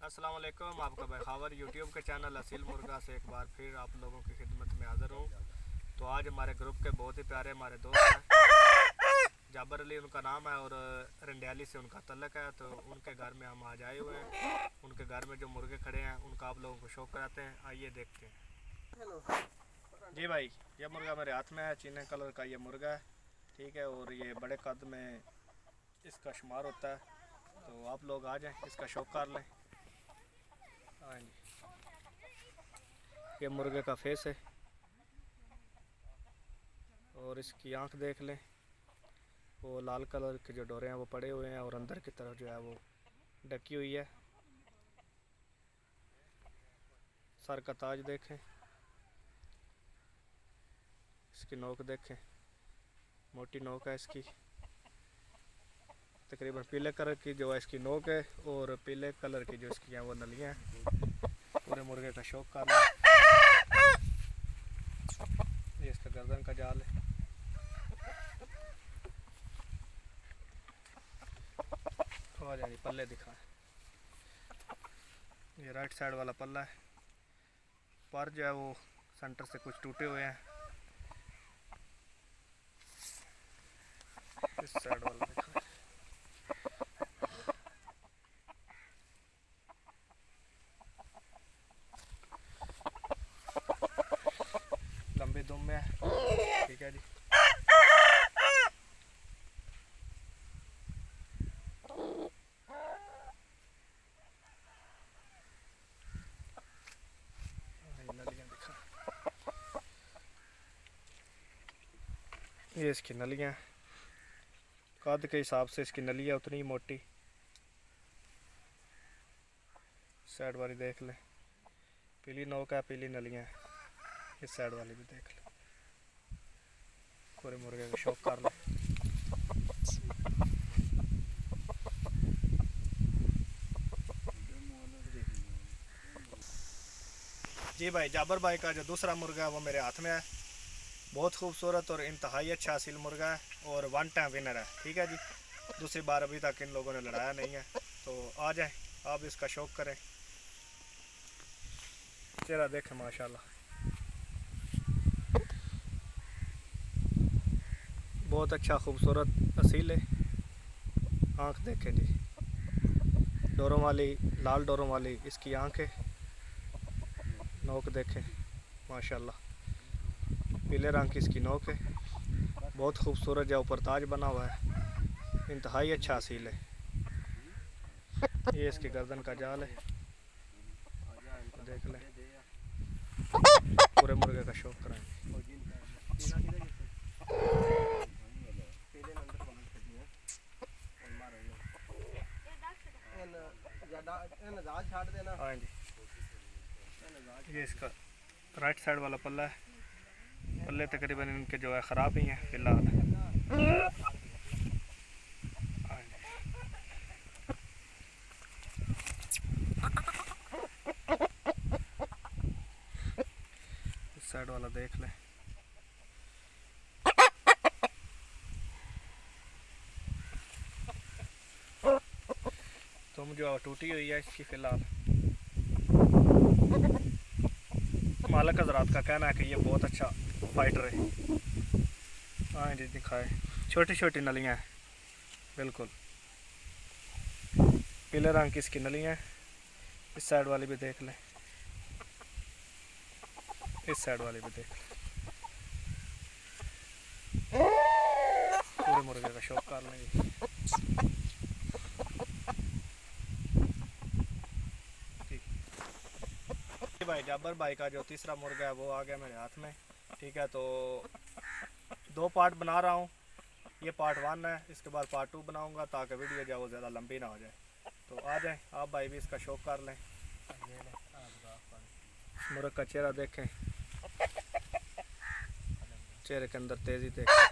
अस्सलाम वालेकुम। आपका बखावर यूट्यूब के चैनल असील मुर्गा से एक बार फिर आप लोगों की खिदमत में हाज़िर हूँ। तो आज हमारे ग्रुप के बहुत ही प्यारे हमारे दोस्त हैं, जाबर अली उनका नाम है और रंडियाली से उनका तल्लक है। तो उनके घर में हम आज आए हुए हैं। उनके घर में जो मुर्गे खड़े हैं उनका आप लोगों को शौक कराते हैं, आइए देखते हैं। जी भाई, ये मुर्गा मेरे हाथ में है, चीने कलर का ये मुर्गा है, ठीक है। और ये बड़े कद में इसका शुमार होता है। तो आप लोग आ जाएं, इसका शौक कर लें। हाँ जी, ये मुर्गे का फेस है और इसकी आंख देख लें, वो लाल कलर के जो डोरे हैं वो पड़े हुए हैं और अंदर की तरफ जो है वो ढकी हुई है। सर का ताज देखें, इसकी नोक देखें, मोटी नोक है इसकी, तकरीबन पीले कलर की जो है इसकी नोक है और पीले कलर की जो इसकी हैं वो नलियाँ हैं। पूरे मुर्गे का शौक कर लें। ये इसका गर्दन का जाल है। आ जाए पल्ले दिखाएं। ये राइट साइड वाला पल्ला है, पर जो है वो सेंटर से कुछ टूटे हुए हैं। इस साइड वाला दिखाएं। लंबी दुम में है, ठीक है जी। नलियाँ दिखा, ये इसकी नलियाँ, कद के हिसाब से इसकी नली है उतनी ही मोटी। साइड वाली देख लें, पीली नोक है, पीली नलियाँ है। इस साइड वाली भी देख लें। पूरे मुर्गे का शौक कर लें। जी भाई, जाबर भाई का जो दूसरा मुर्गा है वो मेरे हाथ में है। बहुत खूबसूरत और इंतहाई अच्छा असील मुर्गा है और वन टाइम विनर है, ठीक है जी। दूसरी बार अभी तक इन लोगों ने लड़ाया नहीं है। तो आ जाए, आप इसका शौक करें। चेहरा देखें, माशाल्लाह बहुत अच्छा खूबसूरत असील है। आँख देखें जी, डोरों वाली, लाल डोरों वाली इसकी आँख है। नोक देखें, माशाल्लाह पीले रंग की इसकी नोक है। बहुत खूबसूरत जो ऊपर ताज बना हुआ है, इंतहाई अच्छा असील है। ये इसकी गर्दन का जाल है, देख लें। पूरे मुर्गे का शौक कराएंगे। हाँ जी, ये इसका राइट साइड वाला पल्ला है। पल्ले तकरीबन इनके जो है ख़राब ही हैं फिलहाल। इस साइड वाला देख लें। तुम जो टूटी हुई है इसकी फ़िलहाल। मालिक हज़रात का कहना है कि ये बहुत अच्छा फाइटर है। हाँ जी, दिखाए, छोटी छोटी नलियाँ हैं, बिल्कुल पीले रंग की इसकी नलियाँ हैं। इस साइड वाली भी देख लें, इस साइड वाली भी देख लें। पूरे मुर्गे का शौक कर लेंगे। भाई, जाबर भाई का जो तीसरा मुर्गा है वो आ गया मेरे हाथ में, ठीक है। तो दो पार्ट बना रहा हूँ। ये पार्ट 1 है, इसके बाद पार्ट 2 बनाऊंगा ताकि वीडियो जो वो ज़्यादा लंबी ना हो जाए। तो आ जाएं, आप भाई भी इसका शौक कर लें। मुर्ग का चेहरा देखें, चेहरे के अंदर तेज़ी देखें,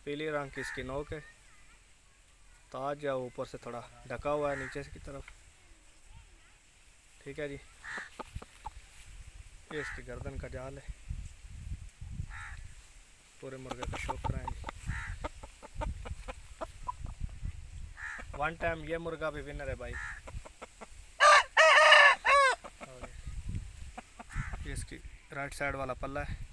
पीली रंग की इसकी नोक है। ताज जो ऊपर से थोड़ा ढका हुआ है नीचे की तरफ, ठीक है जी। ये इसकी गर्दन का जाल है। पूरे मुर्गे का शौक कराएंगे। वन टाइम ये मुर्गा भी विनर है भाई। और ये इसकी राइट साइड वाला पल्ला है।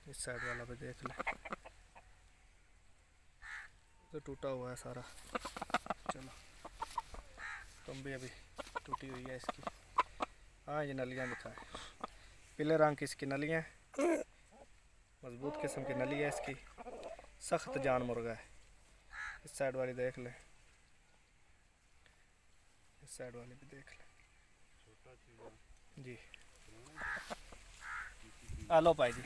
इस साइड वाला भी देख ले, तो टूटा हुआ है सारा। चलो तुम भी अभी टूटी हुई है इसकी। हाँ ये नलियाँ दिखाएं, पीले रंग की इसकी नलियाँ, मजबूत किस्म की नली है इसकी, सख्त जान मुर्गा है। इस साइड वाली देख ले, इस साइड वाली भी देख ले जी। आ लो भाई जी।